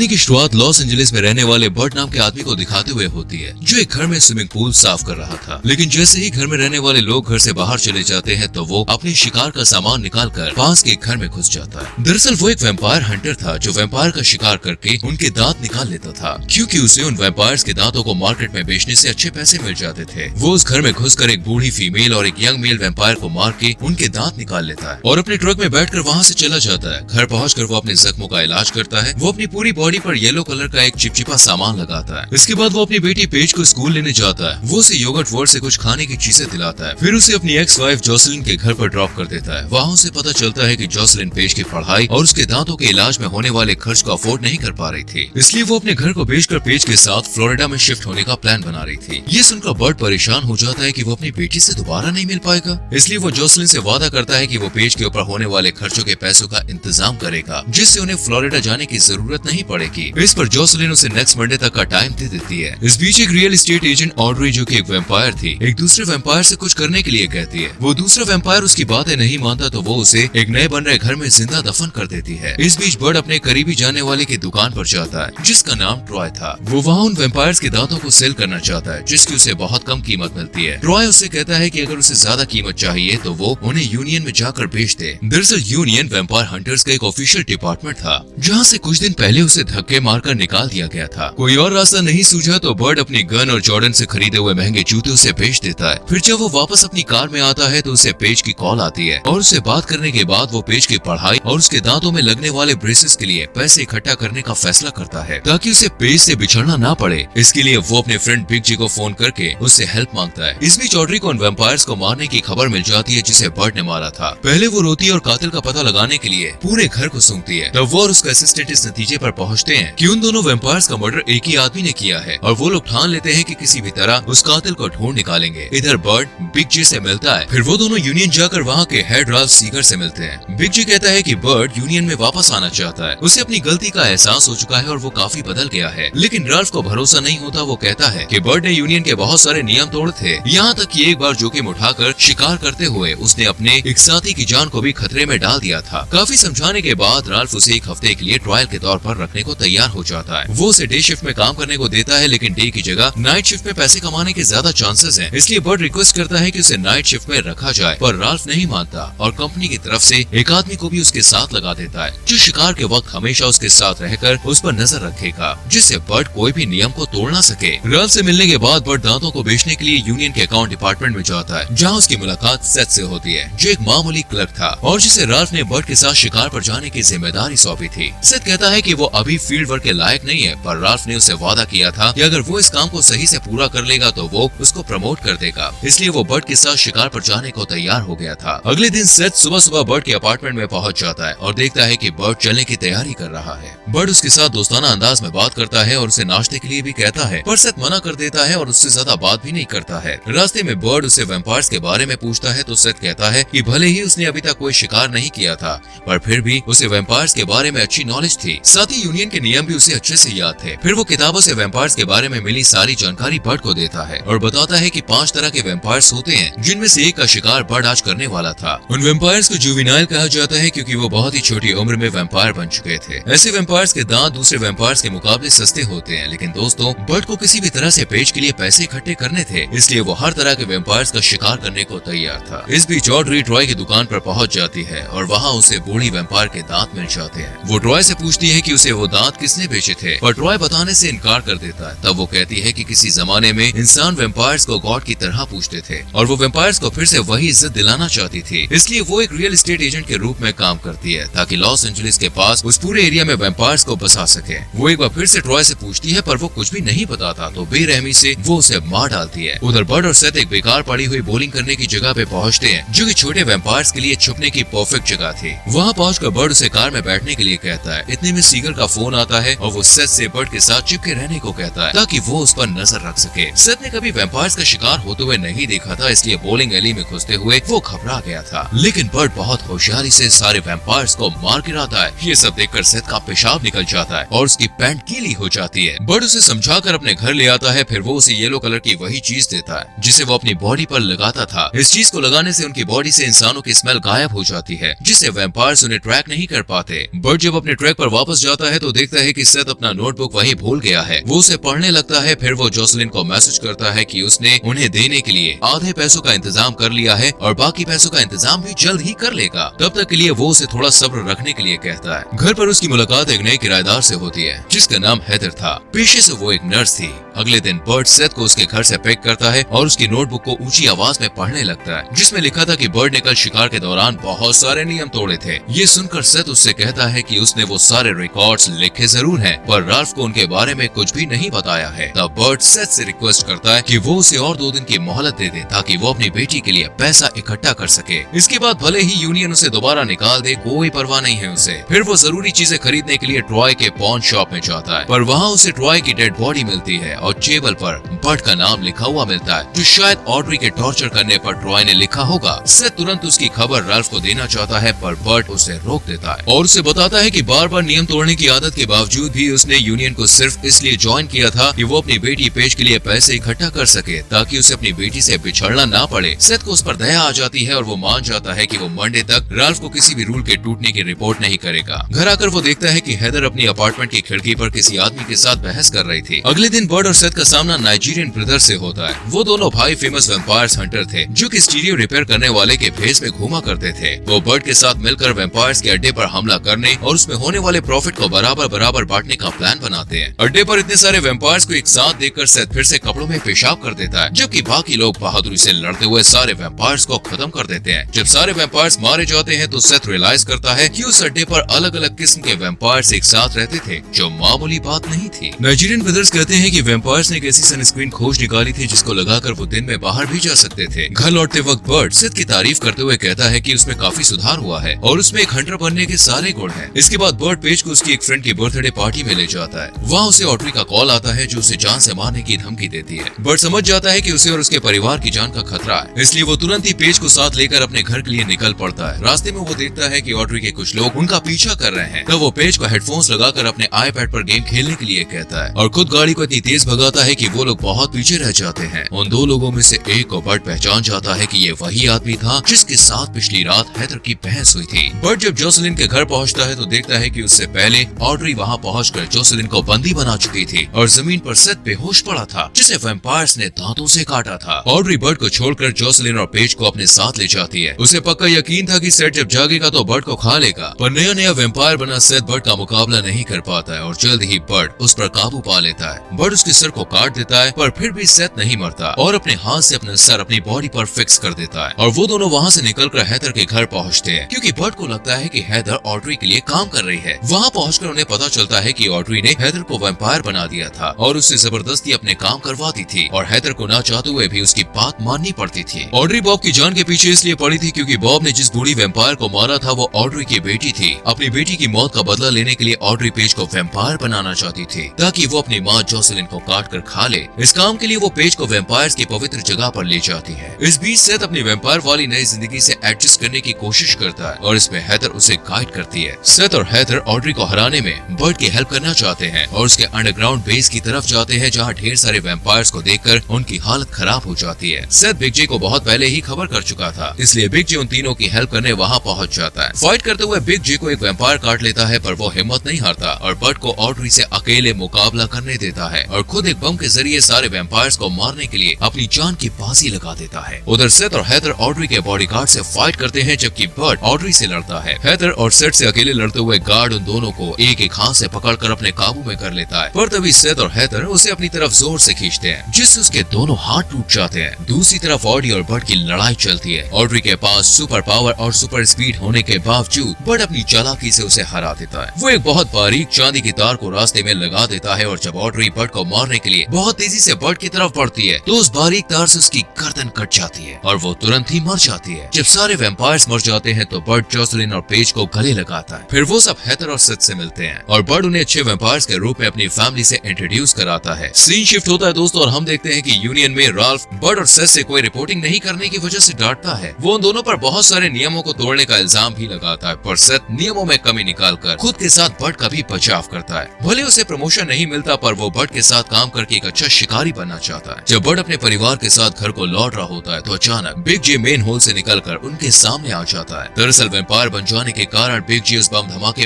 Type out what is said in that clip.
कहानी की शुरुआत लॉस एंजलिस में रहने वाले बर्ट नाम के आदमी को दिखाते हुए होती है, जो एक घर में स्विमिंग पूल साफ कर रहा था। लेकिन जैसे ही घर में रहने वाले लोग घर से बाहर चले जाते हैं तो वो अपने शिकार का सामान निकालकर पास के घर में घुस जाता है। दरअसल वो एक वैम्पायर हंटर था जो वैम्पायर का शिकार करके उनके दांत निकाल लेता था, क्योंकि उसे उन वैम्पायर्स के दांतों को मार्केट में बेचने से अच्छे पैसे मिल जाते थे। वो उस घर में घुसकर एक बूढ़ी फीमेल और एक यंग मेल वैम्पायर को मार के उनके दांत निकाल लेता है और अपने ट्रक में बैठकर वहाँ से चला जाता है। घर पहुँचकर वो अपने जख्मों का इलाज करता है। वो अपनी पूरी बॉडी पर येलो कलर का एक चिपचिपा सामान लगाता है। इसके बाद वो अपनी बेटी पेज को स्कूल लेने जाता है। वो उसे योगर्ट वर्ल्ड से कुछ खाने की चीजें दिलाता है। फिर उसे अपनी एक्स वाइफ जॉसलिन के घर पर ड्रॉप कर देता है। वहाँ उसे पता चलता है कि जॉसलिन पेज की पढ़ाई और उसके दांतों के इलाज में होने वाले खर्च को अफोर्ड नहीं कर पा रही थी, इसलिए वो अपने घर को बेचकर पेज के साथ फ्लोरिडा में शिफ्ट होने का प्लान बना रही थी। ये सुनकर बर्ट परेशान हो जाता है कि वो अपनी बेटी से दोबारा नहीं मिल पाएगा, इसलिए वो जॉसलिन से वादा करता है कि वो पेज के ऊपर होने वाले खर्चों के पैसों का इंतजाम करेगा, जिससे उन्हें फ्लोरिडा जाने की जरूरत नहीं पड़ेगी। इस पर जॉसलिन उसे नेक्स्ट मंडे तक का टाइम दे देती है। इस बीच एक रियल एस्टेट एजेंट ऑड्री, जो कि एक वैम्पायर थी, एक दूसरे वैम्पायर से कुछ करने के लिए कहती है। वो दूसरा वैम्पायर उसकी बातें नहीं मानता तो वो उसे एक नए बन रहे घर में जिंदा दफन कर देती है। इस बीच बर्ट अपने करीबी जाने वाले की दुकान पर जाता है, जिसका नाम ट्रॉय था। वो वहाँ उन वैम्पायर्स के दांतों को सेल करना चाहता है, जिसकी उसे बहुत कम कीमत मिलती है। ट्रॉय उससे कहता है कि अगर उसे ज्यादा कीमत चाहिए तो वो उन्हें यूनियन में जाकर बेच दे। दरअसल यूनियन वैम्पायर हंटर्स का एक ऑफिशियल डिपार्टमेंट था, जहाँ से कुछ दिन पहले उसे धक्के मारकर निकाल दिया गया था। कोई और रास्ता नहीं सूझा तो बर्ट अपनी गन और जॉर्डन से खरीदे हुए महंगे जूते उसे बेच देता है। फिर जब वो वापस अपनी कार में आता है तो उसे पेज की कॉल आती है और उससे बात करने के बाद वो पेज की पढ़ाई और उसके दांतों में लगने वाले ब्रेसेस के लिए पैसे इकट्ठा करने का फैसला करता है, ताकि उसे पेज से बिछड़ना ना पड़े। इसके लिए वो अपने फ्रेंड बिग जी को फोन करके उससे हेल्प मांगता है। इस बीच ऑड्री को उन वैम्पायर्स को मारने की खबर मिल जाती है जिसे बर्ट ने मारा था। पहले वो रोती है और कातिल का पता लगाने के लिए पूरे घर को सूंघती है। तब वो और उसका असिस्टेंट इस नतीजे पर पहुँचते हैं कि उन दोनों वैम्पायर्स का मर्डर एक ही आदमी ने किया है और वो लोग ठान लेते हैं कि किसी भी तरह उस कातिल को ढूंढ निकालेंगे। इधर बर्ट बिग जी से मिलता है। फिर वो दोनों यूनियन जाकर वहाँ के हेड राल्फ सीगर से मिलते हैं। बिग जी कहता है कि बर्ट यूनियन में वापस आना चाहता है। उसे अपनी गलती का एहसास हो चुका है और वो काफी बदल गया है, लेकिन राल्फ को भरोसा नहीं होता। वो कहता है कि बर्ट ने यूनियन के बहुत सारे नियम तोड़े थे, यहाँ तक कि एक बार जोखिम उठाकर शिकार करते हुए उसने अपने एक साथी की जान को भी खतरे में डाल दिया था। काफी समझाने के बाद राल्फ उसे एक हफ्ते के लिए ट्रायल के तौर पर रखने को तैयार हो जाता है। वो उसे डे शिफ्ट में काम करने को देता है, लेकिन डे की जगह नाइट शिफ्ट में पैसे कमाने के ज्यादा चांसेस हैं। इसलिए बर्ट रिक्वेस्ट करता है कि उसे नाइट शिफ्ट में रखा जाए, पर राल्फ नहीं मानता और कंपनी की तरफ से एक आदमी को भी उसके साथ लगा देता है, जो शिकार के वक्त हमेशा उसके साथ रहकर उस पर नजर रखेगा, जिससे बर्ट कोई भी नियम को तोड़ ना सके। राल्फ से मिलने के बाद बर्ट दांतों को बेचने के लिए यूनियन के अकाउंट डिपार्टमेंट में जाता है, जहाँ उसकी मुलाकात सेथ से होती है, जो एक मामूली क्लर्क था और जिसे राल्फ ने बर्ट के साथ शिकार पर जाने की जिम्मेदारी सौंपी थी। सेथ कहता है कि वो अभी फील्ड वर्क के लायक नहीं है, पर राल्फ ने उसे वादा किया था कि अगर वो इस काम को सही से पूरा कर लेगा तो वो उसको प्रमोट कर देगा। इसलिए वो बर्ट के साथ शिकार पर जाने को तैयार हो गया था। अगले दिन सेथ सुबह सुबह बर्ट के अपार्टमेंट में पहुंच जाता है और देखता है कि बर्ट चलने की तैयारी कर रहा है। बर्ट उसके साथ दोस्ताना अंदाज में बात करता है और उसे नाश्ते के लिए भी कहता है, पर सेथ मना कर देता है और उससे ज्यादा बात भी नहीं करता है। रास्ते में बर्ट उसे वैम्पायर्स के बारे में पूछता है तो सेथ कहता है कि भले ही उसने अभी तक कोई शिकार नहीं किया था, पर फिर भी उसे वैम्पायर्स के बारे में अच्छी नॉलेज थी। साथ ही यूनियन के नियम भी उसे अच्छे से याद थे। फिर वो किताबों से वैम्पायर्स के बारे में मिली सारी जानकारी बर्ट को देता है और बताता है कि 5 तरह के वैम्पायर्स होते हैं, जिनमें से एक का शिकार बर्ट आज करने वाला था। उन वैम्पायर्स को जुवेनाइल कहा जाता है क्योंकि वो बहुत ही छोटी उम्र में वैम्पायर बन चुके थे। ऐसे वैम्पायर्स के दांत दूसरे वैम्पायर्स के मुकाबले सस्ते होते हैं, लेकिन दोस्तों बर्ट को किसी भी तरह से पेज के लिए पैसे इकट्ठे करने थे, इसलिए वो हर तरह के वैम्पायर्स का शिकार करने को तैयार था। इस बीच ऑड्री ट्रॉय की दुकान पर पहुंच जाती है और वहाँ उसे बूढ़ी वैम्पायर के दांत मिल जाते हैं। वो ट्रॉय से पूछती है कि उसे वो दांत किसने बेचे थे, पर ट्रॉय बताने से इनकार कर देता है। तब वो कहती है कि किसी जमाने में इंसान वैम्पायर्स को गॉड की तरह पूछते थे और वो वैम्पायर्स को फिर से वही इज्जत दिलाना चाहती थी। इसलिए वो एक रियल एस्टेट एजेंट के रूप में काम करती है, ताकि लॉस एंजलिस के पास उस पूरे एरिया में वैम्पायर्स को बसा सके। वो एक बार फिर से ट्रॉय से पूछती है, पर वो कुछ भी नहीं बताता, तो बेरहमी से वो उसे मार डालती है। उधर बर्ट और सेथ एक बेकार पड़ी हुई बॉलिंग करने की जगह पे पहुँचते हैं, जो कि छोटे वैम्पायर्स के लिए छुपने की परफेक्ट जगह थी। वहाँ पहुंचकर बर्ट उसे कार में बैठने के लिए कहता है। इतने में सीगर का फोन आता है और वो सेथ से बर्ट के साथ चिपके रहने को कहता है, ताकि वो उस पर नजर रख सके। सेथ ने कभी वैम्पायर्स का शिकार होते हुए नहीं देखा था, इसलिए बॉलिंग एली में घुसते हुए वो घबरा गया था। लेकिन बर्ट बहुत होशियारी से सारे वैम्पायर्स को मार गिराता है। ये सब देखकर सेथ का पेशाब निकल जाता है और उसकी पैंट गीली हो जाती है। बर्ट उसे समझाकर अपने घर ले आता है। फिर वो उसे येलो कलर की वही चीज देता है जिसे वो अपनी बॉडी पर लगाता था। इस चीज को लगाने से उनकी बॉडी से इंसानों की स्मेल गायब हो जाती है, जिससे वैम्पायर्स उन्हें ट्रैक नहीं कर पाते। बर्ट जब अपने ट्रैक पर वापस जाता है तो तो देखता है कि सेथ अपना नोटबुक वहीं भूल गया है। वो उसे पढ़ने लगता है। फिर वो जोसेलिन को मैसेज करता है कि उसने उन्हें देने के लिए आधे पैसों का इंतजाम कर लिया है और बाकी पैसों का इंतजाम भी जल्द ही कर लेगा। तब तक के लिए वो उसे थोड़ा सब्र रखने के लिए कहता है। घर पर उसकी मुलाकात एक नए किराएदार से होती है जिसका नाम हेदर था। पेशे से वो एक नर्स थी। अगले दिन बर्ट सेथ को उसके घर से पिक करता है और उसकी नोटबुक को ऊंची आवाज में पढ़ने लगता है, जिसमें लिखा था कि बर्ट ने कल शिकार के दौरान बहुत सारे नियम तोड़े थे। ये सुनकर सेथ उससे कहता है कि उसने वो सारे रिकॉर्ड्स लिखे जरूर हैं, पर राल्फ को उनके बारे में कुछ भी नहीं बताया है। तब बर्ट सेथ से रिक्वेस्ट करता है कि वो उसे और 2 दिन की मोहलत दे दे ताकि वो अपनी बेटी के लिए पैसा इकट्ठा कर सके। इसके बाद भले ही यूनियन उसे दोबारा निकाल दे, कोई परवाह नहीं है उसे। फिर वो जरूरी चीजें खरीदने के लिए ट्रॉय के पॉन शॉप में जाता है, पर वहाँ उसे ट्रॉय की डेड बॉडी मिलती है और टेबल पर बर्ट का नाम लिखा हुआ मिलता है, जो शायद ऑड्री के टॉर्चर करने पर ट्रॉय ने लिखा होगा। सेथ तुरंत उसकी खबर राल्फ को देना चाहता है, पर बर्ट उसे रोक देता है और उसे बताता है कि बार बार नियम तोड़ने की आदत के बावजूद भी उसने यूनियन को सिर्फ इसलिए ज्वाइन किया था कि वो अपनी बेटी पेज के लिए पैसे इकट्ठा कर सके ताकि उसे अपनी बेटी से बिछड़ना ना पड़े। सेथ को उस पर दया आ जाती है और वो मान जाता है कि वो मंडे तक राल्फ को किसी भी रूल के टूटने की रिपोर्ट नहीं करेगा। घर आकर वो देखता है कि हेदर अपनी अपार्टमेंट की खिड़की पर किसी आदमी के साथ बहस कर रही थी। अगले दिन बर्ट और सेथ का सामना नाइजीरियन ब्रदर से होता है। वो दोनों भाई फेमस वैम्पायर्स हंटर थे जो कि स्टीरियो रिपेयर करने वाले के भेस में घूमा करते थे। वो बर्ट के साथ मिलकर वैम्पायर्स के अड्डे पर हमला करने और उसमें होने वाले प्रॉफिट को बराबर बराबर बांटने का प्लान बनाते हैं। अड्डे पर इतने सारे वैम्पायर्स को एक साथ देखकर सेथ फिर से कपड़ों में पेशाब कर देता है, जबकि बाकी लोग बहादुरी से लड़ते हुए सारे वैम्पायर्स को खत्म कर देते हैं। जब सारे वैम्पायर्स मारे जाते हैं तो सेथ रियलाइज करता है कि उस अड्डे पर अलग अलग किस्म के वैम्पायर्स एक साथ रहते थे, जो मामूली बात नहीं थी। नाइजीरियन ब्रदर्स कहते हैं कि वैम्पायर्स ने एक ऐसी सनस्क्रीन खोज निकाली थी जिसको लगाकर वो दिन में बाहर भी जा सकते थे। घर लौटते वक्त बर्ट सेथ की तारीफ करते हुए कहता है कि उसमें काफी सुधार हुआ है और उसमें एक हंटर बनने के सारे गुण हैं। इसके बाद बर्ट पेज को उसकी एक फ्रेंड की बर्थडे पार्टी में ले जाता है। वहाँ उसे ऑड्री का कॉल आता है जो उसे जान से मारने की धमकी देती है। बर्ट समझ जाता है कि उसे और उसके परिवार की जान का खतरा है, इसलिए वो तुरंत ही पेज को साथ लेकर अपने घर के लिए निकल पड़ता है। रास्ते में वो देखता है कि ऑड्री के कुछ लोग उनका पीछा कर रहे हैं, तब वो पेज को हेडफोन्स लगाकर अपने आईपैड पर गेम खेलने के लिए कहता है और खुद गाड़ी को इतनी तेज भगाता है कि वो लोग बहुत पीछे रह जाते हैं। उन 2 लोगों में से एक को बर्ट पहचान जाता है कि ये वही आदमी था जिसके साथ पिछली रात हेदर की बहस हुई थी। बर्ट जब जोसेलिन के घर पहुंचता है तो देखता है कि उससे पहले ऑड्री वहां पहुंचकर जोसेलिन को बंदी बना चुकी थी और जमीन पर सेथ बेहोश पड़ा था, जिसे वैम्पायर्स ने दांतों से काटा था। ऑड्री बर्ट को छोड़कर जोसेलिन और पेज को अपने साथ ले जाती है। उसे पक्का यकीन था कि सेथ जब जागेगा तो बर्ट को खा लेगा, पर नया नया वैम्पायर बना सेथ बर्ट का मुकाबला नहीं कर पाता है और जल्द ही बर्ट उस पर काबू पा लेता है। बर्ट उसके सर को काट देता है, पर फिर भी सेथ नहीं मरता और अपने हाथ से अपना सर अपनी बॉडी पर फिक्स कर देता है और वो दोनों वहाँ से निकलकर हेदर के घर पहुँचते हैं, क्योंकि बर्ट को लगता है कि हेदर ऑड्री के लिए काम कर रही है। वहाँ पहुँचकर उन्हें पता चलता है कि ऑड्री ने हेदर को वैम्पायर बना दिया था और उससे जबरदस्ती अपने काम करवाती थी और हेदर को ना चाहते हुए भी उसकी बात माननी पड़ती थी। ऑड्री बॉब की जान के पीछे इसलिए पड़ी थी क्योंकि बॉब ने जिस बूढ़ी वैम्पायर को मारा था वो ऑड्री की बेटी थी। अपनी बेटी की मौत का बदला लेने के लिए ऑड्री पेज को वैम्पायर बनाना चाहती थी ताकि वो अपनी माँ जोसेलिन को काट कर खा ले। इस काम के लिए वो पेज को वैम्पायर्स की पवित्र जगह पर ले जाती है। इस बीच सेथ अपनी वैम्पायर वाली नई जिंदगी से एडजस्ट करने की कोशिश करता है और इसमें हेदर उसे गाइड करती है। सेथ और हेदर ऑड्री को हराने में बर्ट की हेल्प करना चाहते हैं और उसके अंडरग्राउंड बेस की तरफ जाते हैं, जहाँ ढेर सारे वैम्पायर्स को देखकर उनकी हालत खराब हो जाती है। सेथ बिग जे को बहुत पहले ही खबर कर चुका था, इसलिए बिग जे उन तीनों की हेल्प करने वहाँ पहुँच जाता है। फाइट करते हुए बिग जे को एक वैम्पायर काट लेता है, पर वो हिम्मत नहीं हारता और बर्ट को ऑड्री से अकेले मुकाबला करने देता है और खुद एक बम के जरिए सारे वैम्पायर्स को मारने के लिए अपनी जान की बाजी लगा देता है। उधर सेथ और हेदर ऑड्री के बॉडीगार्ड से फाइट करते हैं, जबकि बर्ट ऑड्री से लड़ता है। हेदर और सेथ से अकेले लड़ते हुए गार्ड उन दोनों को एक एक हाथ से पकड़कर अपने काबू में कर लेता है, पर तभी सेथ और हेदर उसे अपनी तरफ जोर से खींचते हैं, जिससे उसके दोनों हाथ टूट जाते हैं। दूसरी तरफ ऑड्री और बर्ट की लड़ाई चलती है। ऑड्री के पास सुपर पावर और सुपर स्पीड होने के बावजूद बर्ट अपनी चालाकी से उसे हरा देता है। वो एक बहुत बारीक चांदी की तार को रास्ते में लगा देता है और जब ऑड्री बर्ट को मारने के लिए बहुत तेजी से बर्ट की तरफ बढ़ती है तो उस बारीक तार से उसकी गर्दन कट जाती है और वो तुरंत ही मर जाती है। जब सारे वैम्पायर्स मर जाते हैं तो बर्ट जोसेलिन और पेज को गले लगाता है। फिर वो सब हेदर और सेथ से मिलते हैं और बर्ट उन्हें अच्छे वैम्पायर्स के रूप में अपनी फैमिली से इंट्रोड्यूस कराता है। सीन शिफ्ट होता है दोस्तों और हम देखते हैं कि यूनियन में राल्फ बर्ट और सेथ से कोई रिपोर्टिंग नहीं करने की वजह से डांटता है। वो उन दोनों पर बहुत सारे नियमों को तोड़ने का इल्जाम भी लगाता है, पर सेथ नियमों में कमी निकालकर खुद के साथ बर्ट का भी बचाव करता है। भले उसे प्रमोशन नहीं मिलता, पर वो बर्ट के साथ काम करके एक अच्छा शिकारी बनना चाहता है। जब बर्ट अपने परिवार के साथ घर को लौट रहा होता है तो अचानक बिग जे मेन होल से निकलकर उनके सामने आ जाता है। दरअसल वैम्पायर बन जाने के कारण बिग जे उस बम धमाके